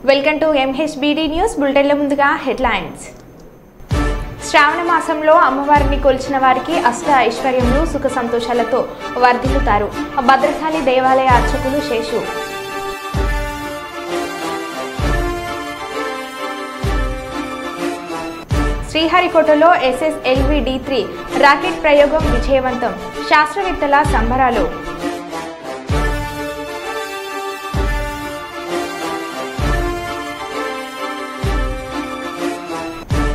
Welcome to MHBD news బులెటిన్ల ముందుగా headlines. శ్రావణ మాసంలో అమ్మవారిని కొలిచిన వారికి అష్ట ఐశ్వర్యములు సుఖ సంతోషాలతో వర్ధిల్లుతారు. భద్రకాళి దేవాలయ అర్చకులు శేషు. శ్రీహరికోటలో SSLV-D3 రాకెట్ ప్రయోగం విజయవంతం. శాస్త్రవేత్తల సంబరాలు.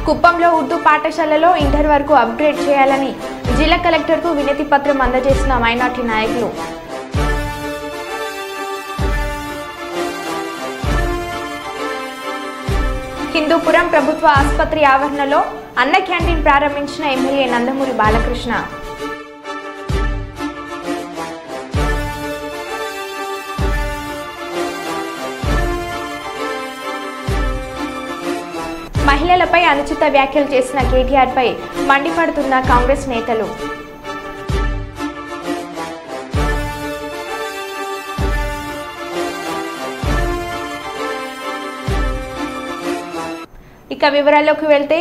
కుప్పంలో ఉర్దూ పాఠశాలలో ఇంటర్ వరకు అప్గ్రేడ్ చేయాలని జిల్లా కలెక్టర్కు వినతి పత్రం అందజేసిన మైనార్టీ నాయకులు. హిందూపురం ప్రభుత్వ ఆసుపత్రి ఆవరణలో అన్న క్యాంటీన్ ప్రారంభించిన ఎమ్మెల్యే నందమూరి బాలకృష్ణ. మహిళలపై అనుచిత వ్యాఖ్యలు చేసిన కేటీఆర్ పై మండిపడుతున్న కాంగ్రెస్ నేతలు. ఇక వివరాల్లోకి వెళ్తే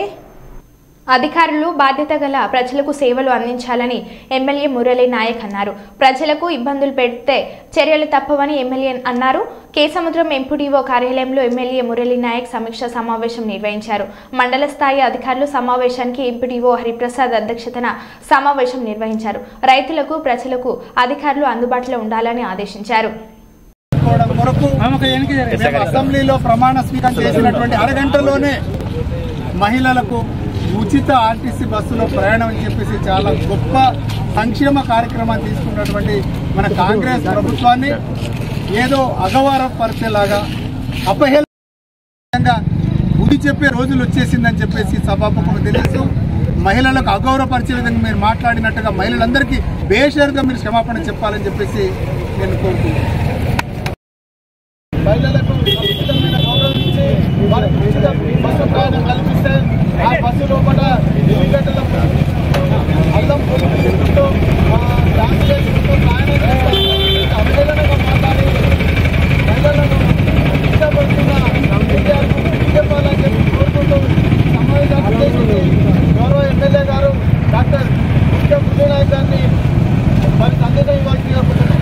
అధికారులు బాధ్యత గల ప్రజలకు సేవలు అందించాలని ఎమ్మెల్యే మురళీ నాయక్ అన్నారు. ప్రజలకు ఇబ్బందులు పెడితే చర్యలు తప్పవని ఎమ్మెల్యే అన్నారు. కేసముద్రం ఎంపీడీఓ కార్యాలయంలో ఎమ్మెల్యే మురళీ నాయక్ సమీక్ష సమావేశం నిర్వహించారు. మండల స్థాయి అధికారులు సమావేశానికి ఎంపీడీఓ హరిప్రసాద్ అధ్యక్షతన సమావేశం నిర్వహించారు. రైతులకు ప్రజలకు అధికారులు అందుబాటులో ఉండాలని ఆదేశించారు. అసెంబ్లీలో ప్రమాణ స్వీకారం చేసినటువంటి అరగంటలోనే మహిళలకు ఉచిత ఆర్టీసీ బస్సులో ప్రయాణం అని చెప్పేసి చాలా గొప్ప సంక్షేమ కార్యక్రమాన్ని తీసుకున్నటువంటి మన కాంగ్రెస్ ప్రభుత్వాన్ని ఏదో అగౌరవపరిచేలాగా అపహేళనగా బుద్ధి చెప్పే రోజులు వచ్చేసిందని చెప్పేసి సభాపకులు తెలుసు. మహిళలకు అగౌరవపరిచే విధంగా మీరు మాట్లాడినట్టుగా మహిళలందరికీ బేషరతుగా మీరు క్షమాపణ చెప్పాలని చెప్పేసి నేను కోరుకుంటున్నాను. మహిళలకు ఉచితమైన గౌరవించి వారికి ఉచిత బస్సు ప్రయాణం కల్పిస్తే ఆ బస్సు లోపల ఎన్నిగంటల అల్లం పొలుపుకుంటూ డాన్స్ చేసుకుంటూ ప్రయాణం చేస్తారు. అవహేళనగా మాట్లాడి మహిళలను ఇష్టపడుతున్న కేటీఆర్కు చెప్పాలని చెప్పి కోరుకుంటూ సమావేశాన్ని ఉద్దేశించి గౌరవ ఎమ్మెల్యే గారు డాక్టర్ మురళీ నాయక్ గారిని మరి సందేశం ఇవ్వాల్సిందిగా కోరుతున్నాను.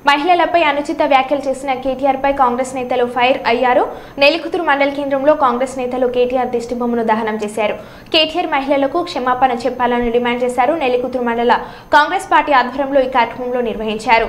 మహిళలపై అనుచిత వ్యాఖ్యలు చేసిన కేటీఆర్ పై కాంగ్రెస్ నేతలు ఫైర్ అయ్యారు. నెల్లికుదురు మండల కేంద్రంలో కాంగ్రెస్ నేతలు కేటీఆర్ దిష్టిబొమ్మను దహనం చేశారు. కేటీఆర్ మహిళలకు క్షమాపణ చెప్పాలని డిమాండ్ చేశారు. నెల్లికుదురు మండల కాంగ్రెస్ పార్టీ ఆధ్వర్యంలో ఈ కార్యక్రమంలో నిర్వహించారు.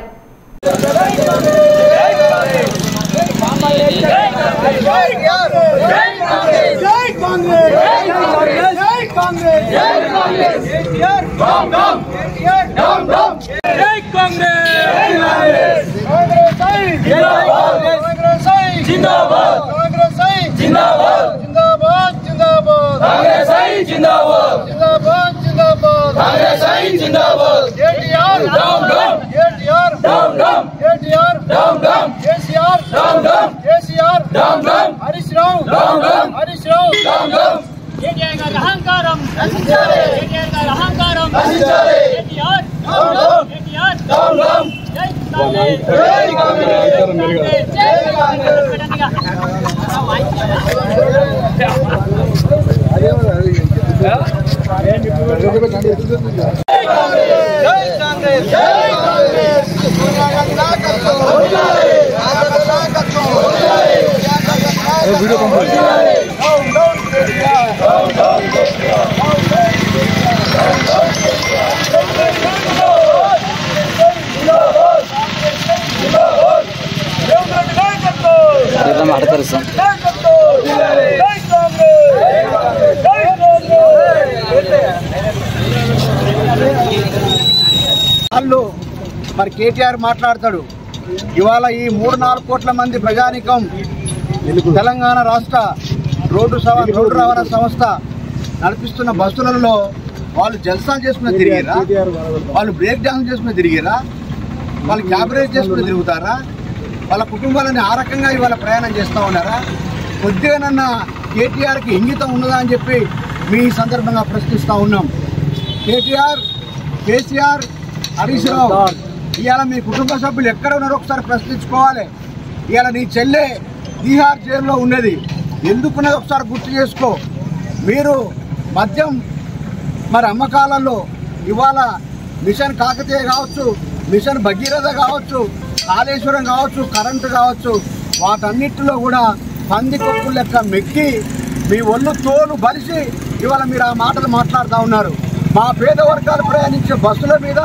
మరి కేటీఆర్ మాట్లాడతాడు. ఇవాళ ఈ 3-4 కోట్ల మంది ప్రజానికం తెలంగాణ రాష్ట్ర రోడ్డు రవాణా సంస్థ నడిపిస్తున్న బస్సులలో వాళ్ళు జల్సా చేసుకుని తిరిగిరా, వాళ్ళు బ్రేక్ డాన్స్ చేసుకుని తిరిగిరా, వాళ్ళు క్యాబరేజ్ చేసుకుని తిరుగుతారా, వాళ్ళ కుటుంబాలని ఆ రకంగా ఇవాళ ప్రయాణం చేస్తూ ఉన్నారా? కొద్దిగానన్నా కేటీఆర్కి ఇంగితం ఉన్నదా అని చెప్పి మీ సందర్భంగా ప్రశ్నిస్తూ ఉన్నాం. కేటీఆర్, కేసీఆర్, హరీష్ రావు, ఇవాళ మీ కుటుంబ సభ్యులు ఎక్కడ ఉన్నారో ఒకసారి ప్రశ్నించుకోవాలి. ఇవాళ నీ చెల్లె తీహార్ జైల్లో ఉన్నది, ఎందుకున్నది ఒకసారి గుర్తు చేసుకో. మీరు మద్యం మరి అమ్మకాలలో ఇవాళ మిషన్ కాకతీయ కావచ్చు, మిషన్ భగీరథ కావచ్చు, కాళేశ్వరం కావచ్చు, కరెంటు కావచ్చు, వాటన్నిటిలో కూడా పంది కొక్కులు లెక్క మెక్కి మీ ఒళ్ళు తోలు బలిసి ఇవాళ మీరు ఆ మాటలు మాట్లాడుతూ ఉన్నారు. మా పేద వర్గాలు ప్రయాణించే బస్సుల మీద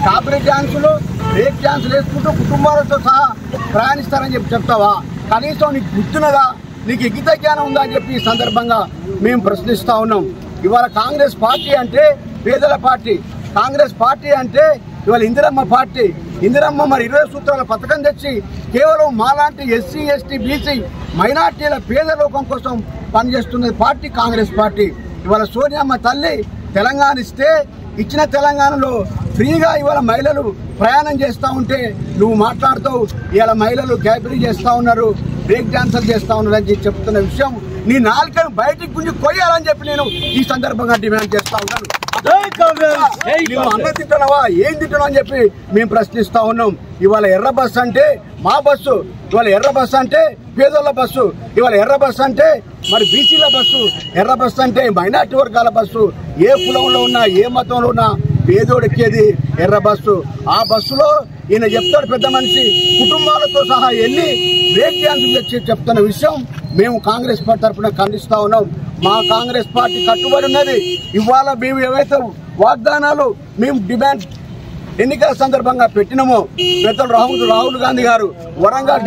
కాపరీ డ్యాన్సులు, బ్రేక్ డ్యాన్సులు వేసుకుంటూ కుటుంబాలతో సహా ప్రయాణిస్తారని చెప్పి చెప్తావా? కనీసం నీకు గుర్తున్నదా, నీకు ఎగిత జ్ఞానం ఉందా అని చెప్పి ఈ సందర్భంగా మేము ప్రశ్నిస్తూ ఉన్నాం. ఇవాళ కాంగ్రెస్ పార్టీ అంటే పేదల పార్టీ, కాంగ్రెస్ పార్టీ అంటే ఇవాళ ఇందిరమ్మ పార్టీ. ఇందిరమ్మ మరి 20 సూత్రాల పథకం తెచ్చి కేవలం మాలాంటి ఎస్సీ, ఎస్టీ, బీసీ మైనార్టీల పేద లోకం కోసం పనిచేస్తున్న పార్టీ కాంగ్రెస్ పార్టీ. ఇవాళ సోనియమ్మ తల్లి తెలంగాణ ఇస్తే ఇచ్చిన తెలంగాణలో ఫ్రీగా ఇవాళ మహిళలు ప్రయాణం చేస్తూ ఉంటే నువ్వు మాట్లాడుతావు ఇవాళ మహిళలు క్యాబరీ చేస్తూ ఉన్నారు, బ్రేక్ డాన్సర్లు చేస్తూ ఉన్నారు అని చెప్తున్న విషయం నీ నాలుకను బయటికి గుంజి కొయ్యాలని చెప్పి నేను ఈ సందర్భంగా డిమాండ్ చేస్తా ఉన్నాను. నువ్వు అన్న తింటున్నావా, ఏం తింటున్నావు అని చెప్పి మేము ప్రశ్నిస్తా ఉన్నాం. ఇవాళ ఎర్ర బస్సు అంటే మా బస్సు, ఇవాళ ఎర్ర బస్సు అంటే పేదోళ్ళ బస్సు, ఇవాళ ఎర్ర బస్సు అంటే మరి బీసీల బస్సు, ఎర్ర బస్సు అంటే మైనార్టీ వర్గాల బస్సు. ఏ కులంలో ఉన్నా ఏ మతంలో ఉన్నా పేదోడెక్కేది ఎర్ర బస్సు. ఆ బస్సులో ఈయన చెప్తాడు పెద్ద మనిషి కుటుంబాలతో సహా వెళ్ళి బ్రేక్ డ్యాన్స్ తెచ్చి చెప్తున్న విషయం మేము కాంగ్రెస్ పార్టీ తరఫున ఖండిస్తా ఉన్నాం. మా కాంగ్రెస్ పార్టీ కట్టుబడి ఉన్నది. ఇవాళ మేము ఏవైతే వాగ్దానాలు మేము డిమాండ్ ఎన్నికల సందర్భంగా పెట్టినామో పెద్దలు రాహుల్ గాంధీ గారు వరంగల్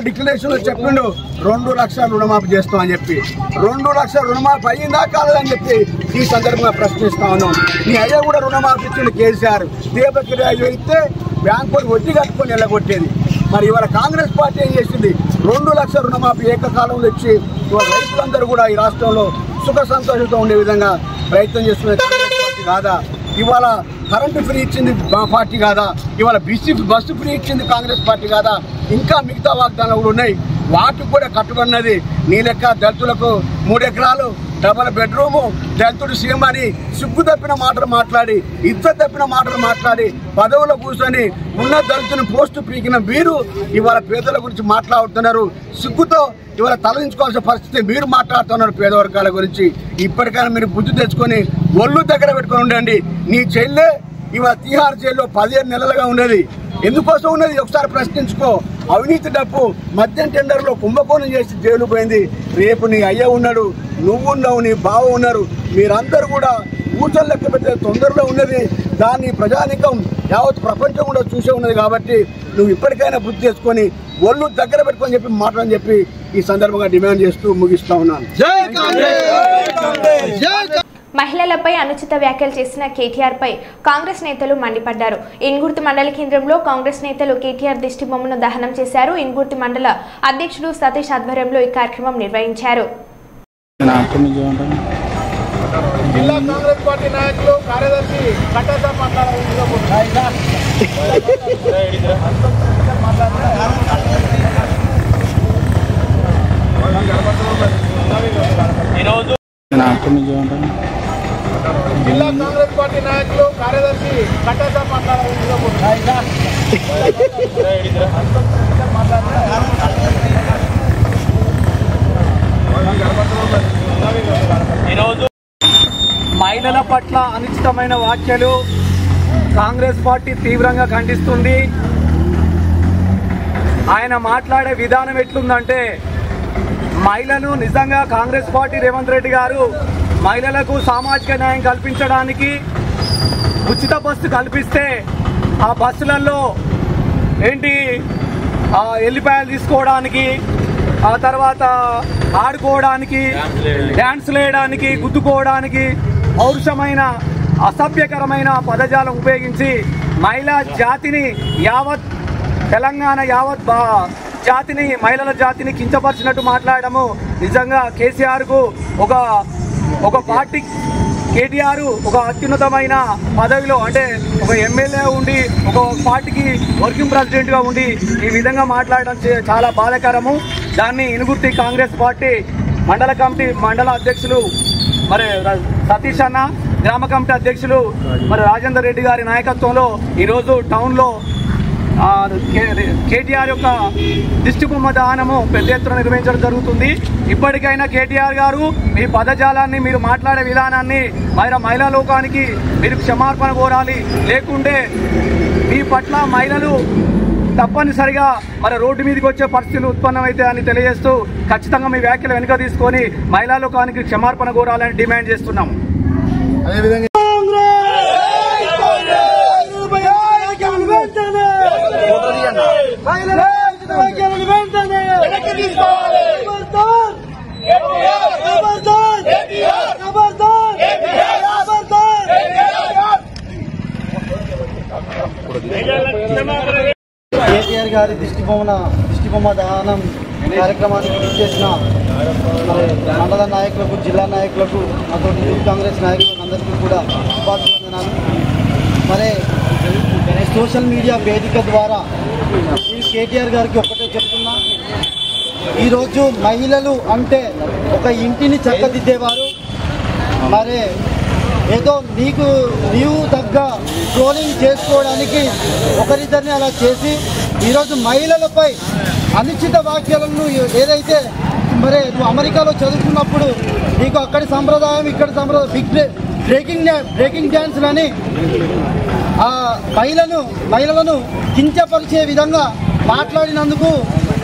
డిక్లరేషన్ లో చెప్పిండు 2 లక్షల రుణమాఫీ చేస్తామని చెప్పి. 2 లక్షల రుణమాఫీ అయ్యిందా కాలేదని చెప్పి ఈ సందర్భంగా ప్రశ్నిస్తా ఉన్నాం. ఈ అయ్యా కూడా రుణమాఫీ ఇచ్చిండు కేసీఆర్. దీపక్ 25,000 ఇస్తే బ్యాంకు వడ్డీ కట్టుకొని వెళ్ళగొట్టేది. మరి ఇవాళ కాంగ్రెస్ పార్టీ ఏం చేసింది? 2 లక్షల రుణమాఫీ ఏకకాలంలో ఇచ్చి ఇవాళ రైతులందరూ కూడా ఈ రాష్ట్రంలో సుఖ సంతోషంతో ఉండే విధంగా ప్రయత్నం చేస్తున్న కాంగ్రెస్ పార్టీ కాదా? ఇవాళ కరెంటు ఫ్రీ ఇచ్చింది మా పార్టీ కాదా? ఇవాళ బీసీ బస్సు ఫ్రీ ఇచ్చింది కాంగ్రెస్ పార్టీ కాదా? ఇంకా మిగతా వాగ్దానాలు కూడా ఉన్నాయి, వాటికి కూడా కట్టుబడినది. నీ లెక్క దళితులకు 3 ఎకరాలు, డబల్ బెడ్రూము, దళితుడు సీఎం అని సిగ్గు తప్పిన మాటలు మాట్లాడి, ఇజ్జత్ తప్పిన మాటలు మాట్లాడి, పదవులో కూర్చొని ఉన్న దళితుని పోస్టు పీకిన మీరు ఇవాళ పేదల గురించి మాట్లాడుతున్నారు. సిగ్గుతో ఇవాళ తలదించుకోవాల్సిన పరిస్థితి మీరు మాట్లాడుతున్నారు పేద వర్గాల గురించి. ఇప్పటికైనా మీరు బుద్ధి తెచ్చుకొని ఒళ్ళు దగ్గర పెట్టుకొని ఉండండి. నీ చెల్లె ఇవాళ తీహార్ జైల్లో 15 నెలలుగా ఉన్నది. ఎందుకోసం ఉన్నది ఒకసారి ప్రశ్నించుకో. అవినీతి డబ్బు మద్యం టెండర్లో కుంభకోణం చేసి జైలు పోయింది. రేపు నీ అయ్య ఉన్నాడు, నువ్వున్నావు, నీ బావ ఉన్నారు, మీరందరూ కూడా కూర్చొని లెక్క పెట్టే తొందరలో ఉన్నది. దాన్ని ప్రజానికం యావత్ ప్రపంచం కూడా చూసే ఉన్నది. కాబట్టి నువ్వు ఇప్పటికైనా బుద్ధి చేసుకొని ఒళ్ళు దగ్గర పెట్టుకొని చెప్పి మాట్లాడని చెప్పి ఈ సందర్భంగా డిమాండ్ చేస్తూ ముగిస్తా ఉన్నాను. మహిళలపై అనుచిత వ్యాఖ్యలు చేసిన కేటీఆర్ పై కాంగ్రెస్ నేతలు మండిపడ్డారు. ఇన్గుర్తి మండల కేంద్రంలో కాంగ్రెస్ నేతలు కేటీఆర్ దిష్టి బొమ్మను దహనం చేశారు. ఇన్గుర్తి మండల అధ్యక్షుడు సతీష్ ఆధ్వర్యంలో ఈ కార్యక్రమం నిర్వహించారు. జిల్లా కాంగ్రెస్ పార్టీ నాయకులు, కార్యదర్శి కట్టేద్దాం జిల్లా కాంగ్రెస్ పార్టీ నాయకులు, కార్యదర్శి కట్టేద్దాం ఈరోజు మహిళల పట్ల అనుచితమైన వ్యాఖ్యలు కాంగ్రెస్ పార్టీ తీవ్రంగా ఖండిస్తుంది. ఆయన మాట్లాడే విధానం ఎట్లుందంటే, మహిళలు నిజంగా కాంగ్రెస్ పార్టీ రేవంత్ రెడ్డి గారు మహిళలకు సామాజిక న్యాయం కల్పించడానికి ఉచిత బస్సు కల్పిస్తే ఆ బస్సులలో ఏంటి ఎల్లిపాయలు తీసుకోవడానికి, ఆ తర్వాత ఆడుకోవడానికి, డ్యాన్సులు వేయడానికి, గుద్దుకోవడానికి పౌరుషమైన అసభ్యకరమైన పదజాలం ఉపయోగించి మహిళా జాతిని యావత్ తెలంగాణ యావత్ జాతిని మహిళల జాతిని కించపరిచినట్టు మాట్లాడము నిజంగా కేసీఆర్కు ఒక పార్టీ కేటీఆర్ ఒక అత్యున్నతమైన పదవిలో అంటే ఒక ఎమ్మెల్యే ఉండి ఒక పార్టీకి వర్కింగ్ ప్రెసిడెంట్గా ఉండి ఈ విధంగా మాట్లాడడం చాలా బాధాకరము. దాన్ని ఇనుగుర్తి కాంగ్రెస్ పార్టీ మండల కమిటీ మండల అధ్యక్షులు మరి సతీష్ అన్న, గ్రామ కమిటీ అధ్యక్షులు మరి రాజేందర్ రెడ్డి గారి నాయకత్వంలో ఈరోజు టౌన్లో కేటీఆర్ యొక్క దిష్టిబొమ్మ దహనము పెద్ద ఎత్తున నిర్వహించడం జరుగుతుంది. ఇప్పటికైనా కేటీఆర్ గారు మీ పదజాలాన్ని, మీరు మాట్లాడే విధానాన్ని మహిళా లోకానికి మీరు క్షమాపణ కోరాలి. లేకుంటే మీ పట్ల మహిళలు తప్పనిసరిగా మరి రోడ్డు మీదకి వచ్చే పరిస్థితులు ఉత్పన్నమవుతాయని తెలియజేస్తూ ఖచ్చితంగా మీ వ్యాఖ్యలు వెనుక తీసుకొని మహిళా లోకానికి క్షమాపణ కోరాలని డిమాండ్ చేస్తున్నాము. అదేవిధంగా కేటీఆర్ గారి దిష్టిబొమ్మ దహనం కార్యక్రమానికి చేసిన మండల నాయకులకు, జిల్లా నాయకులకు, అతోటి యూత్ కాంగ్రెస్ నాయకులకు అందరికీ కూడా శుభాభివందనాలు. మరి సోషల్ మీడియా వేదిక ద్వారా ఈ కేటీఆర్ గారికి ఒక్కటే చెప్తున్నా, ఈరోజు మహిళలు అంటే ఒక ఇంటిని చక్కదిద్దేవారు. మరి ఏదో నీవు తగ్గ ట్రోలింగ్ చేసుకోవడానికి ఒకరిద్దరిని అలా చేసి ఈరోజు మహిళలపై అనుచిత వాక్యాలను ఏదైతే మరి నువ్వు అమెరికాలో చదువుకున్నప్పుడు నీకు అక్కడి సంప్రదాయం ఇక్కడ సంప్రదాయం బ్రేకింగ్ డ్యాన్స్లని ఆ మహిళలను కించపరిచే విధంగా మాట్లాడినందుకు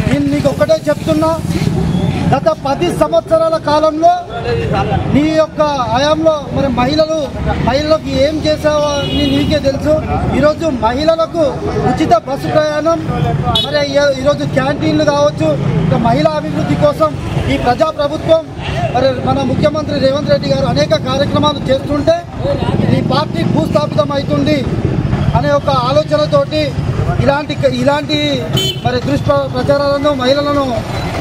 నేను నీకు ఒక్కటే చెప్తున్నా, గత 10 సంవత్సరాల కాలంలో నీ యొక్క హయాంలో మరి మహిళలకు ఏం చేసావో అని నీకే తెలుసు. ఈరోజు మహిళలకు ఉచిత బస్సు ప్రయాణం, మరి ఈరోజు క్యాంటీన్లు కావచ్చు, ఇంకా మహిళా అభివృద్ధి కోసం ఈ ప్రజాప్రభుత్వం మరి మన ముఖ్యమంత్రి రేవంత్ రెడ్డి గారు అనేక కార్యక్రమాలు చేస్తుంటే ఈ పార్టీ భూస్థాపితం అవుతుంది అనే ఒక ఆలోచనతోటి ఇలాంటి మరి దుష్ప్రచారాలను, మహిళలను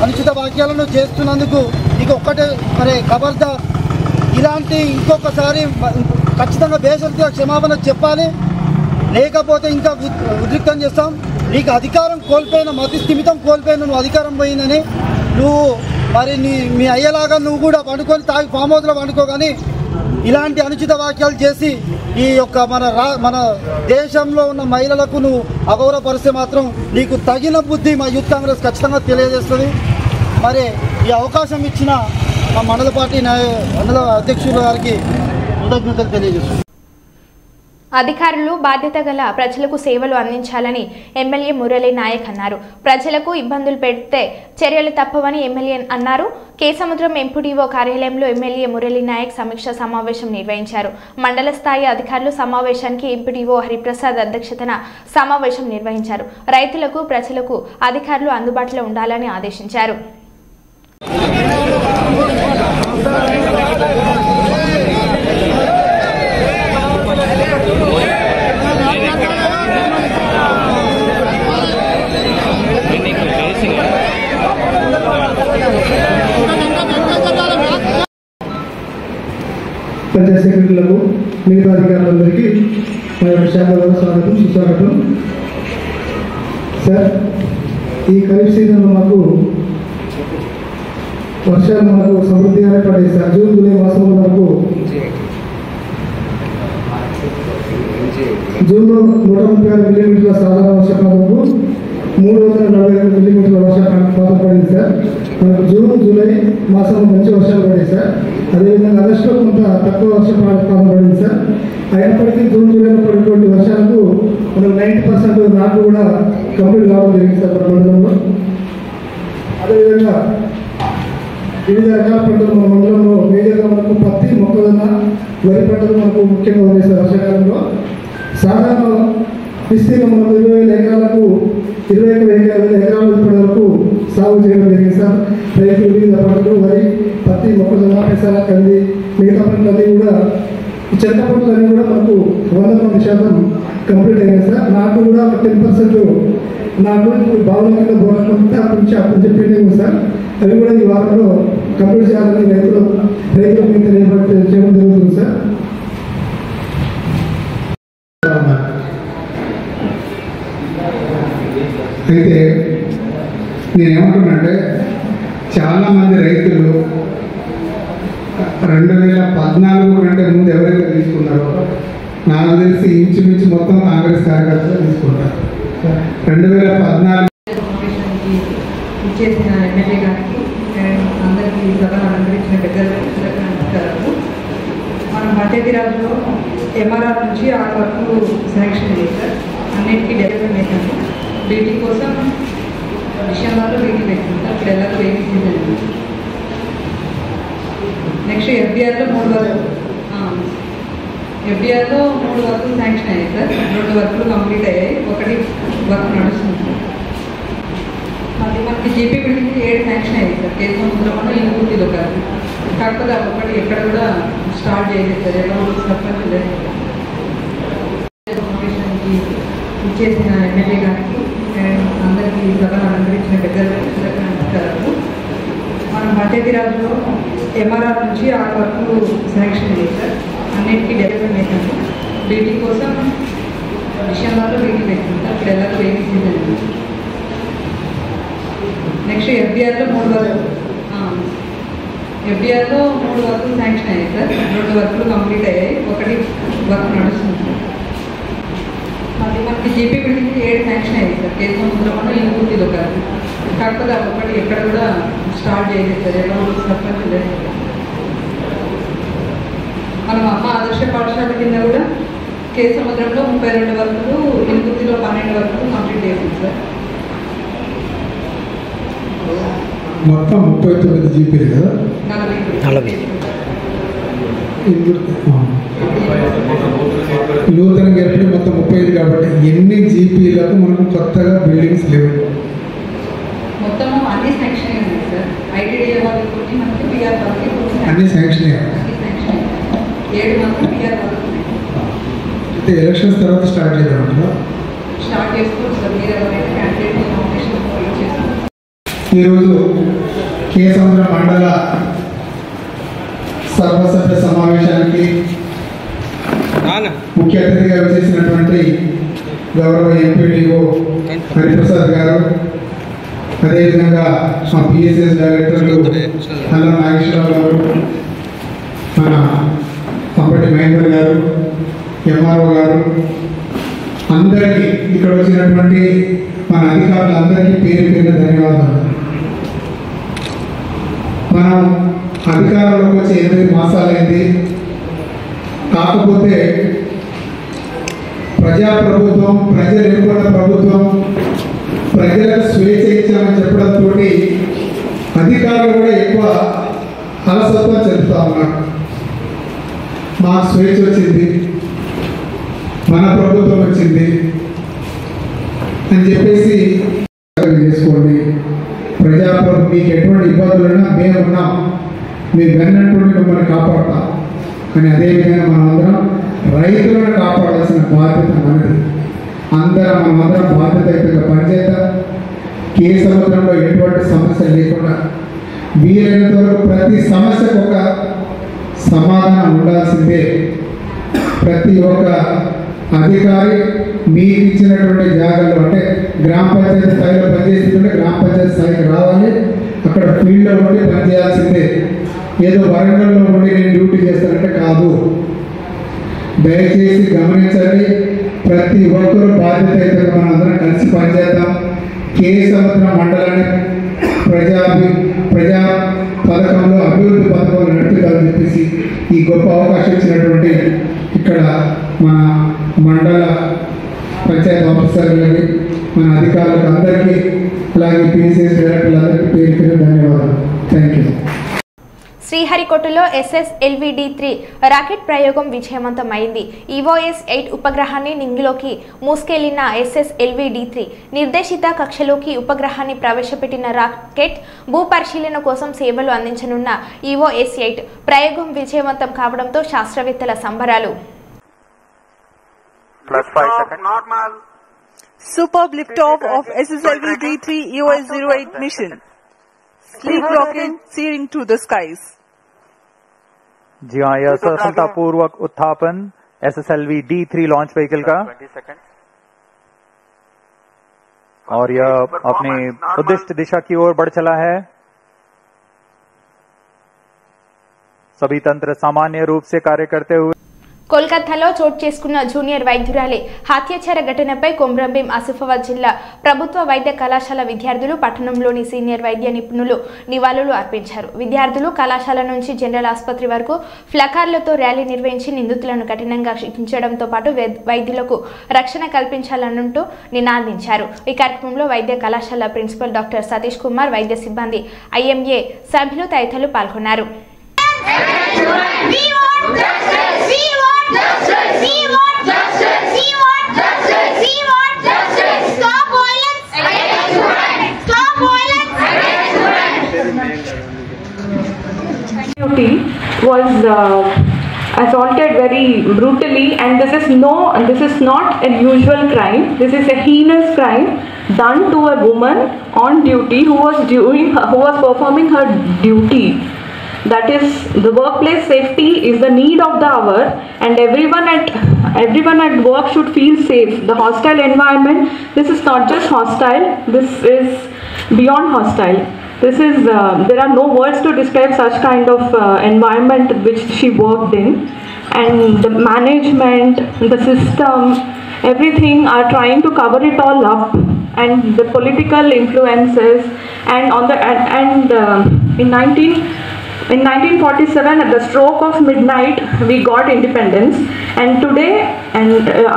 అనుచిత వాక్యాలను చేస్తున్నందుకు నీకు ఒక్కటే మరి ఖబర్దార్. ఇలాంటి ఇంకొకసారి ఖచ్చితంగా బేషరతుగా క్షమాపణ చెప్పాలి, లేకపోతే ఇంకా ఉద్రిక్తం చేస్తాం. నీకు అధికారం కోల్పోయిన, మతి స్థిమితం కోల్పోయిన నువ్వు అధికారం పోయిందని నువ్వు మరి మీ అయ్యేలాగా నువ్వు కూడా పండుకొని తాగి ఫామ్ హౌస్లో పండుకో. కానీ ఇలాంటి అనుచిత వాక్యాలు చేసి ఈ యొక్క మన దేశంలో ఉన్న మహిళలకు నువ్వు అగౌరవపరిస్తే మాత్రం నీకు తగిన బుద్ధి మా యూత్ కాంగ్రెస్ ఖచ్చితంగా తెలియజేస్తుంది. మరి ఈ అవకాశం ఇచ్చిన మా మండల పార్టీ మండల అధ్యక్షుల గారికి కృతజ్ఞతలు తెలియజేస్తుంది. అధికారులు బాధ్యత గల ప్రజలకు సేవలు అందించాలని ఎమ్మెల్యే మురళీ నాయక్ అన్నారు. ప్రజలకు ఇబ్బందులు పెడితే చర్యలు తప్పవని ఎమ్మెల్యే అన్నారు. కేసముద్రం ఎంపీడీఓ కార్యాలయంలో ఎమ్మెల్యే మురళీ నాయక్ సమీక్ష సమావేశం నిర్వహించారు. మండల స్థాయి అధికారులు సమావేశానికి ఎంపీడీఓ హరిప్రసాద్ అధ్యక్షతన సమావేశం నిర్వహించారు. రైతులకు, ప్రజలకు అధికారులు అందుబాటులో ఉండాలని ఆదేశించారు. పంచాయతీ సెక్రటరీలకు, మిగతా అధికారులందరికీ మా యొక్క శాఖలో స్వాగతం, సుస్వాగతం. సార్, ఈ ఖరీఫ్ సీజన్లో మాకు వర్షాలు మనకు సమృద్ధిగానే పడేది సార్. జూన్, జూలై మాసంలో మనకు జూన్లో 136 మిల్లీమీటర్ల సాధారణ వర్షపాతంకు 345 మిల్లీమీటర్ల వర్షపాతం పడింది సార్. మనకు జూన్, జూలై మాసంలో మంచి వర్షాలు పడాయి సార్. అదేవిధంగా ఆగస్టులో కొంత తక్కువ వర్షపాతం పడింది సార్. అయినప్పటికీ జూన్, జూలైలో పడినటువంటి వర్షాలకు మనకు 90% నాటు కూడా కంప్లీట్ కావడం జరిగింది సార్ మన మండలంలో. అదేవిధంగా వివిధ రకాల పంటలు మన మండలంలో మేజర్గా మనకు పత్తి, మొక్కజొన్న, వరి పంటలు మనకు ముఖ్యంగా ఉన్నాయి సార్. వర్షాకాలంలో సాధారణ విస్తీర్ణం మనకు 20,000 ఎకరాలకు 21,000 ఎకరాల ఇప్పటి వరకు సాగు చేయడం జరిగింది సార్. రైతులు వివిధ పంటలు, వరి, పత్తి, మొక్కజొన్న, పెసర, కంది, మిగతా పంటలన్నీ కూడా ఈ చెత్త పంటలన్నీ కూడా మనకు 100% కంప్లీట్ అయ్యాయి సార్. నాకు కూడా 10% నాకు భావన కింద పోరాటంతా అప్పుడు చెప్పింది సార్. అవి కూడా ఈ వారంలో కంప్లీట్ చేయాలని రైతుల మీద చేయడం జరుగుతుంది సార్. అయితే నేనేమంటున్నానంటే చాలామంది రైతులు 2014 కంటే ముందు ఎవరైతే తీసుకున్నారో నాకు తెలిసి ఇంచుమించు మొత్తం కాంగ్రెస్ కార్యకర్తలు తీసుకుంటారు. 2014 ఇచ్చేసిన ఎమ్మెల్యే గారికి అందరికీ సభను అలంకరించిన పెద్దలకు నమస్కారాలు. మనం పంచాయతీరాజ్లో ఎంఆర్ఆర్ నుంచి ఆ వరకు శాంక్షన్ చేశారు. అన్నింటికీ డెవలప్మెంట్ చేశాము. బీటీ కోసం డిసెంబర్లో బీటీ పెట్టింది. అప్పుడు ఎలాగో బేబీ సీజన్. నెక్స్ట్ ఎఫ్డిఆర్లో 3 వరకు శాంక్షన్ అయ్యాయి సార్. 2 వర్కులు కంప్లీట్ అయ్యాయి, 1 వర్క్ నడుస్తుంది. మళ్ళీ మనకి జీపీ బిల్డింగ్ 7 శాంక్షన్ అయ్యాయి సార్. కేసముద్రంలో ఈ పూర్తిలో కాదు. కాకపోతే ఒకటి ఎక్కడ కూడా స్టార్ట్ చేయలేదు సార్. ఎవరు సర్పంచ్ లేదు. ఇచ్చేసిన ఎమ్మెల్యే గారికి అందరికీ సభను అలంకరించిన పెద్దలకు నమస్కారాలు. మనం పంచాయతీరాజ్లో ఎంఆర్ఆర్ నుంచి ఆ వరకు శాంక్షన్ చేశారు. అన్నింటికీ డెవలప్మెంట్ చేశాము. బీటీ కోసం డిసెంబర్లో బీటీ పెట్టింది. అప్పుడు ఎలాగో బేబీ సీజన్. నెక్స్ట్ ఎఫ్డిఆర్లో 3 వరకు శాంక్షన్ అయ్యాయి సార్. 2 వర్కులు కంప్లీట్ అయ్యాయి, 1 వర్క్ నడుస్తుంది. మళ్ళీ మనకి జీపీ బిల్డింగ్ 7 శాంక్షన్ అయ్యాయి సార్. కేసముద్రంలో ఈ పూర్తిలో కాదు. కాకపోతే ఒకటి ఎక్కడ కూడా స్టార్ట్ చేయలేదు సార్. ఎవరు సర్పంచ్ లేదు. మనం అమ్మ ఆదర్శ పాఠశాల కింద కూడా కేసముద్రంలో 32 వర్కులు, ఇనుగుర్తిలో 12 వర్కులు కంప్లీట్ చేసింది సార్. మొత్తం 39 జీపీలు కదా. 40 నూతనంగా ఏర్పడి మొత్తం 35 కాబట్టి ఎన్ని జీపీలకు మనకు కొత్తగా బిల్డింగ్స్ లేవు? మొత్తం అన్ని శాంక్షన్ అయ్యింది సార్. ఐటీడీఏ వాళ్ళకి మనకి పిఆర్ వాళ్ళకి అన్ని శాంక్షన్ అయ్యాయి. 7 మాత్రం పిఆర్ వాళ్ళకి. అయితే ఎలక్షన్స్ తర్వాత స్టార్ట్ చేద్దామంటారా? స్టార్ట్ చేసుకోవచ్చు సార్. మీరు ఎవరైనా క్యాండిడేట్ నామినేషన్ చేస్తారు. ఈరోజు కేసముద్రం మండల సర్వసభ్య సమావేశానికి ముఖ్య అతిథిగా వచ్చేసినటువంటి గౌరవ ఎంపీడీఓ హరిప్రసాద్ గారు, అదేవిధంగా మా పిఎస్ఎస్ డైరెక్టర్లు అల్లం నాగేశ్వరరావు గారు, మన కంపటి మహేందర్ గారు, ఎంఆర్ఓ గారు, అందరికీ ఇక్కడ వచ్చినటువంటి మన అధికారులందరికీ పేరు పేరున ధన్యవాదాలు. మనం అధికారంలోకి వచ్చి 8 మాసాలైంది. కాకపోతే ప్రజాప్రభుత్వం, ప్రజలు ఎన్నుకున్న ప్రభుత్వం, ప్రజలకు స్వేచ్ఛ ఇచ్చామని చెప్పడంతో అధికారులు కూడా ఎక్కువ అలసత్వం చెందుతా ఉన్నారు. మాకు స్వేచ్ఛ వచ్చింది, మన ప్రభుత్వం వచ్చింది అని చెప్పేసి చేసుకోండి. ప్రజాప్రభుత్వం మీకు ఎటువంటి ఇబ్బందులున్నా మేమున్నాం, మీరు వెన్నటువంటి మిమ్మల్ని కాపాడతాం. కానీ అదేవిధంగా మనం అందరం రైతులను కాపాడాల్సిన బాధ్యత మనది. మనమందరం బాధ్యతయుతంగా పనిచేద్దాం. కేసముద్రంలో ఎటువంటి సమస్య లేకుండా వీలైనంత వరకు ప్రతి సమస్యకు ఒక సమాధానం ఉండాల్సిందే. ప్రతి ఒక్క అధికారి మీకు ఇచ్చినటువంటి జాగాలో, అంటే గ్రామ పంచాయతీ స్థాయిలో పనిచేస్తుంటే గ్రామ పంచాయతీ స్థాయికి రావాలి. అక్కడ ఫీల్డ్లో ఉండి పనిచేయాల్సిందే. ఏదో వరంగల్లో ఉండి నేను డ్యూటీ చేస్తానంటే కాదు. దయచేసి గమనించండి. ప్రతి ఒక్కరూ బాధ్యతయుతంగా మనం అందరం కలిసి పనిచేద్దాం. కేసముద్రం మండలాన్ని ప్రజా పథకంలో అభివృద్ధి పథకంలో నడుపుతామని చెప్పేసి ఈ గొప్ప అవకాశం ఇచ్చినటువంటి ఇక్కడ మన మండల పంచాయతీ ఆఫీసర్లకి, మన అధికారులకు అందరికీ, అలాగే పిసిఎస్ డైరెక్టర్లందరికీ పేరు పేరు ధన్యవాదాలు. Thank you. శ్రీహరికోటలో SSLV-D3 రాకెట్ ప్రయోగం విజయవంతమైంది. EOS-8 ఉపగ్రహాన్ని నింగిలోకి మూసుకెళ్లిన SSLV-D3 నిర్దేశిత కక్షలోకి ఉపగ్రహాన్ని ప్రవేశపెట్టిన రాకెట్ భూపరిశీలన కోసం సేవలు అందించనున్న EOS-8 ప్రయోగం విజయవంతం కావడంతో శాస్త్రవేత్తల సంబరాలు. Superb liftoff of SSLV D3 EOS-08 mission. Sleek rocket searing through the skies. जी हाँ, यह सफलतापूर्वक उत्थापन SSLV D3 लॉन्च व्हीकल का और यह अपनी उद्दिष्ट दिशा की ओर बढ़ चला है। सभी तंत्र सामान्य रूप से कार्य करते हुए కోల్కతాలో చోటు చేసుకున్న జూనియర్ వైద్యురాలి హత్యాచార ఘటనపై కొమ్రంభీం ఆసిఫాబాద్ జిల్లా ప్రభుత్వ వైద్య కళాశాల విద్యార్థులు పట్టణంలోని సీనియర్ వైద్య నిపుణులు నివాళులు అర్పించారు. విద్యార్థులు కళాశాల నుంచి జనరల్ ఆసుపత్రి వరకు ఫ్లకార్లతో ర్యాలీ నిర్వహించి నిందితులను కఠినంగా శిక్షించడంతో పాటు వైద్యులకు రక్షణ కల్పించాలంటూ నినాదించారు. ఈ కార్యక్రమంలో వైద్య కళాశాల ప్రిన్సిపల్ డాక్టర్ సతీష్ కుమార్, వైద్య సిబ్బంది, IMA సభ్యులు తదితరులు పాల్గొన్నారు. Was assaulted very brutally, and this is not a usual crime. This is a heinous crime done to a woman on duty who was performing her duty. That is, the workplace safety is the need of the hour, and everyone at work should feel safe. The hostile environment, this is not just hostile, this is beyond hostile. This is there are no words to describe such kind of environment which she worked in, and the management, the system, everything are trying to cover it all up, and the political influences, and in 1947, at the stroke of midnight, we got independence, and today,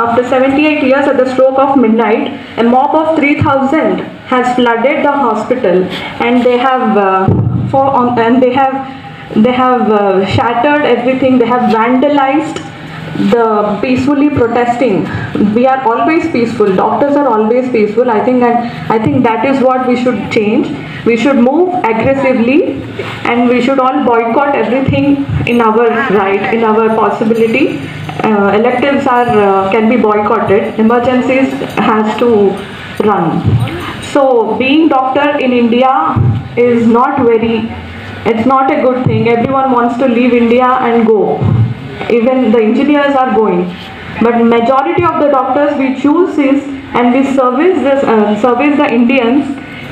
after 78 years at the stroke of midnight, a mob of 3,000 has flooded the hospital, and they have shattered everything. They have vandalized the peacefully protesting. We are always peaceful. Doctors are always peaceful. I think that is what we should change. We should move aggressively, and we should all boycott everything in our right, in our possibility. Electives can be boycotted. Emergencies has to run. So being doctor in India is it's not a good thing. Everyone wants to leave India and go. Even the engineers are going, but majority of the doctors we choose and we service the Indians,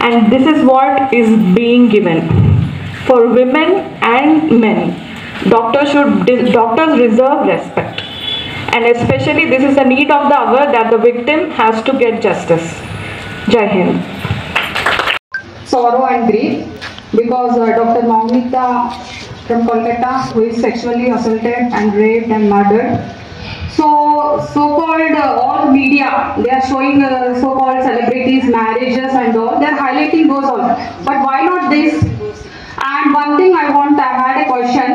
and this is what is being given for women and men. Doctors deserve respect, and especially this is the need of the hour that the victim has to get justice. Jai Hind. Sorrow and grief because Dr. Maumita from Kolkata, who is sexually assaulted and raped and murdered. So-called all media, they are showing so-called celebrities' marriages and all. They are highlighting those all. But why not this? And one thing I had a question.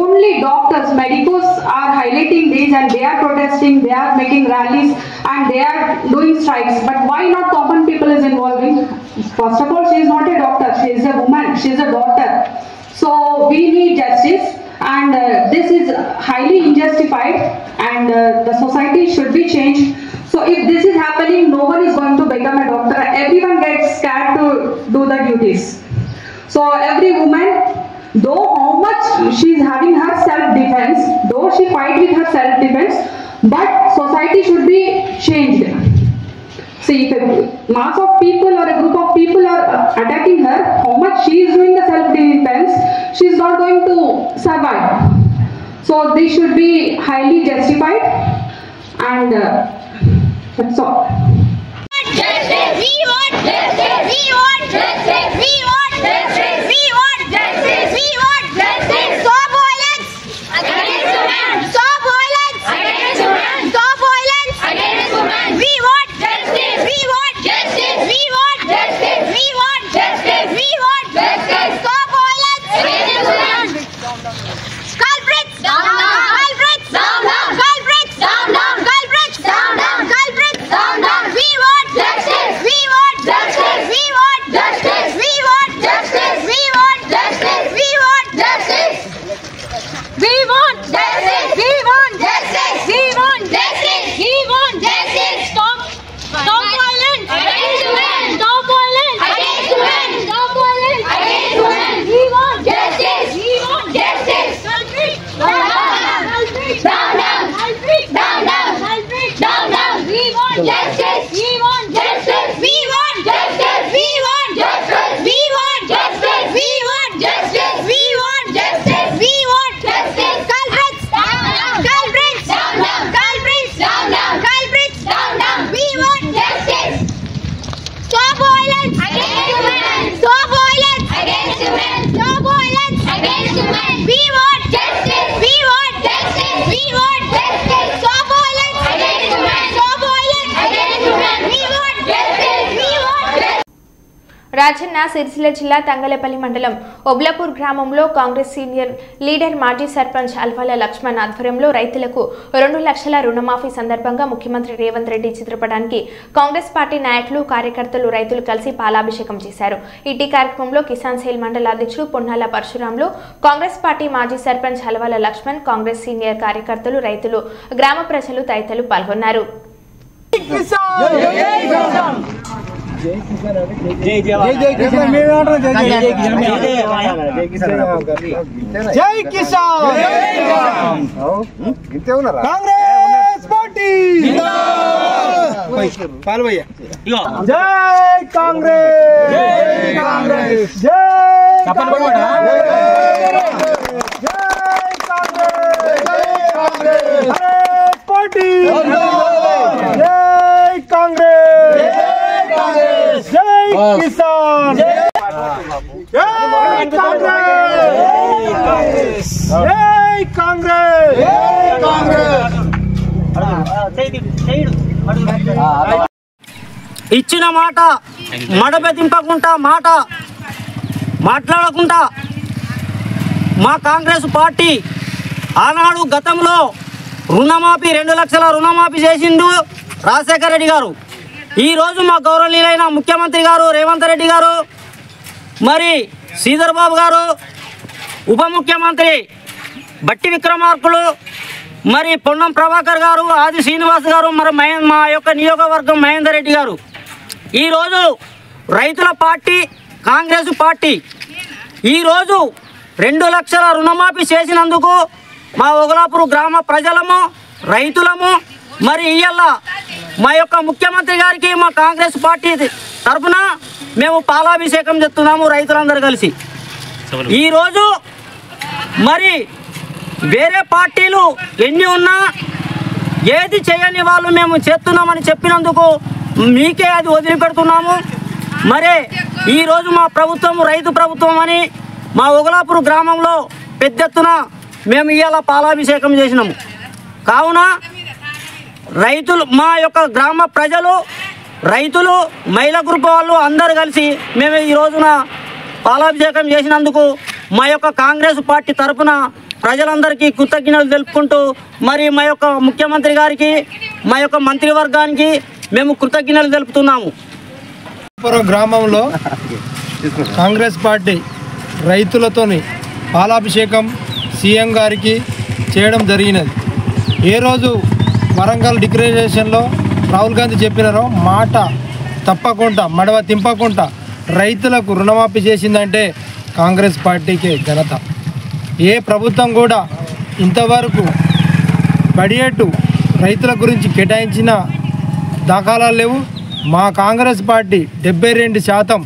Only doctors, medicos are highlighting this, and they are protesting, they are making rallies, and they are doing strikes. But why not common people is involving? First of all, she is not a doctor. She is a woman. She is a daughter. So we need justice, and this is highly unjustified, and the society should be changed. So if this is happening, no one is going to become a doctor. Everyone gets scared to do the duties. So every woman, though how much she is having her self-defense, though she fight with her self-defense, but society should be changed. See, if a mass of people or a group of people are attacking her, how much she is doing the self-defense, she is not going to survive. So this should be highly justified, and that's all. Justice! We want justice! We want justice! We want justice! We want justice! We want justice! Stop violence against women! Stop violence against women! Stop violence against women! We want justice! We want justice! We want justice! We want justice! We want justice! Stop violence against women! Culprits down down! Culprits down down! Culprits down down! Culprits down down! Culprits down down! We want justice! We want justice! We want justice! We want justice! We want justice! We want justice! We want justice! We want justice! We want justice! We want justice! Stop violence! Rajanna Sircilla జిల్లా తంగలపల్లి మండలం ఒబ్లాపూర్ గ్రామంలో Congress senior leader మాజీ సర్పంచ్ అల్వాల లక్ష్మణ్ ఆధ్వర్యంలో రైతులకు 2 లక్షల రుణమాఫీ సందర్భంగా ముఖ్యమంత్రి రేవంత్ రెడ్డి చిత్రపటానికి కాంగ్రెస్ పార్టీ నాయకులు కార్యకర్తలు రైతులు కలిసి పాలాభిషేకం చేశారు. ఇటీ కార్యక్రమంలో కిసాన్ సేల్ మండల అధ్యక్షుడు పొన్నాల పరశురాములు, కాంగ్రెస్ పార్టీ మాజీ సర్పంచ్ అల్వాల లక్ష్మణ్, కాంగ్రెస్ సీనియర్ కార్యకర్తలు, రైతులు, గ్రామ ప్రజలు తదితరులు పాల్గొన్నారు. ఇచ్చిన మాట మడబెదింపకుండా మాట మాట్లాడకుండా మా కాంగ్రెస్ పార్టీ ఆనాడు గతంలో రుణమాఫీ 2 లక్షల రుణమాఫీ చేసిండు రాజశేఖర రెడ్డి గారు. ఈరోజు మా గౌరవనీయులైన ముఖ్యమంత్రి గారు రేవంత్ రెడ్డి గారు, మరి శ్రీధర్ బాబు గారు, ఉప ముఖ్యమంత్రి బట్టి విక్రమార్కులు, మరి పొన్నం ప్రభాకర్ గారు, ఆది శ్రీనివాస్ గారు, మరి మా యొక్క నియోజకవర్గం మహేందర్ రెడ్డి గారు, ఈరోజు రైతుల పార్టీ కాంగ్రెస్ పార్టీ ఈరోజు 2 లక్షల రుణమాఫీ చేసినందుకు మా ఒగలాపూర్ గ్రామ ప్రజలము, రైతులము, మరి ఇయ్యాల మా యొక్క ముఖ్యమంత్రి గారికి మా కాంగ్రెస్ పార్టీ తరఫున మేము పాలాభిషేకం చేస్తున్నాము రైతులందరూ కలిసి. ఈరోజు మరి వేరే పార్టీలు ఎన్ని ఉన్నా ఏది చేయని వాళ్ళు మేము చేస్తున్నామని చెప్పినందుకు మీకే అది వదిలిపెడుతున్నాము. మరి ఈరోజు మా ప్రభుత్వం రైతు ప్రభుత్వం అని మా ఒగలాపూర్ గ్రామంలో పెద్ద ఎత్తున మేము ఇవాళ పాలాభిషేకం చేసినాము. కావున రైతులు, మా యొక్క గ్రామ ప్రజలు, రైతులు, మహిళా గ్రూప్ వాళ్ళు అందరు కలిసి మేము ఈ రోజున పాలాభిషేకం చేసినందుకు మా యొక్క కాంగ్రెస్ పార్టీ తరఫున ప్రజలందరికీ కృతజ్ఞతలు తెలుపుకుంటూ, మరి మా యొక్క ముఖ్యమంత్రి గారికి, మా యొక్క మంత్రివర్గానికి మేము కృతజ్ఞతలు తెలుపుతున్నాము. గ్రామంలో కాంగ్రెస్ పార్టీ రైతులతోని పాలాభిషేకం సీఎం గారికి చేయడం జరిగినది. ఏ రోజు వరంగల్ డిక్లరేషన్లో రాహుల్ గాంధీ చెప్పినారో మాట తప్పకుండా మడవ తింపకుండా రైతులకు రుణమాఫీ చేసిందంటే కాంగ్రెస్ పార్టీకే ఘనత. ఏ ప్రభుత్వం కూడా ఇంతవరకు బడ్జెట్ రైతుల గురించి కేటాయించిన దాఖలాలు లేవు. మా కాంగ్రెస్ పార్టీ 72%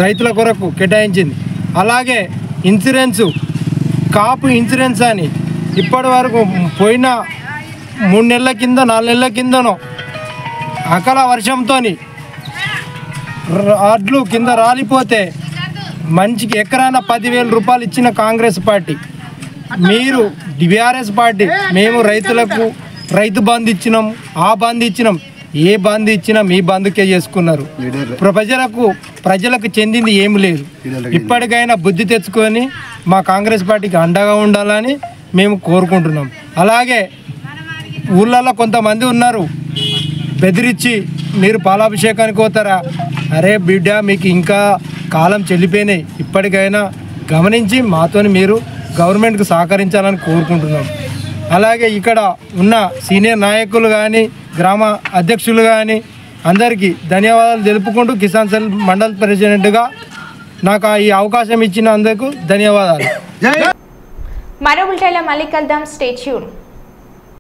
రైతుల కొరకు కేటాయించింది. అలాగే ఇన్సూరెన్సు, కాపు ఇన్సూరెన్స్ అని ఇప్పటి వరకు పోయిన 3 నెలల కింద 4 నెలల కిందనో అకాల వర్షంతో అడ్లు కింద రాలిపోతే మంచికి ఎకరాన 10,000 రూపాయలు ఇచ్చిన కాంగ్రెస్ పార్టీ. మీరు బీఆర్ఎస్ పార్టీ మేము రైతులకు రైతు బంధు ఇచ్చినాం, ఆ బంధు ఇచ్చినాం. ఏ బంధు ఇచ్చినా మీ బంధుకే చేసుకున్నారు. ప్రజలకు చెందింది ఏమి లేదు. ఇప్పటికైనా బుద్ధి తెచ్చుకొని మా కాంగ్రెస్ పార్టీకి అండగా ఉండాలని మేము కోరుకుంటున్నాం. అలాగే ఊళ్ళల్లో కొంతమంది ఉన్నారు, బెదిరించి మీరు పాలాభిషేకానికి పోతారా? అరే బిడ్డ, మీకు ఇంకా కాలం చెల్లిపోయినాయి. ఇప్పటికైనా గమనించి మాతోని మీరు గవర్నమెంట్కి సహకరించాలని కోరుకుంటున్నాం. అలాగే ఇక్కడ ఉన్న సీనియర్ నాయకులు కానీ, గ్రామ అధ్యక్షులు కానీ అందరికీ ధన్యవాదాలు తెలుపుకుంటూ కిసాన్ సెల్ మండల్ ప్రెసిడెంట్గా నాకు ఈ అవకాశం ఇచ్చిన అందరికీ ధన్యవాదాలు. మరో బులెటిన్లో మళ్ళీ కలుద్దాం. Stay tune.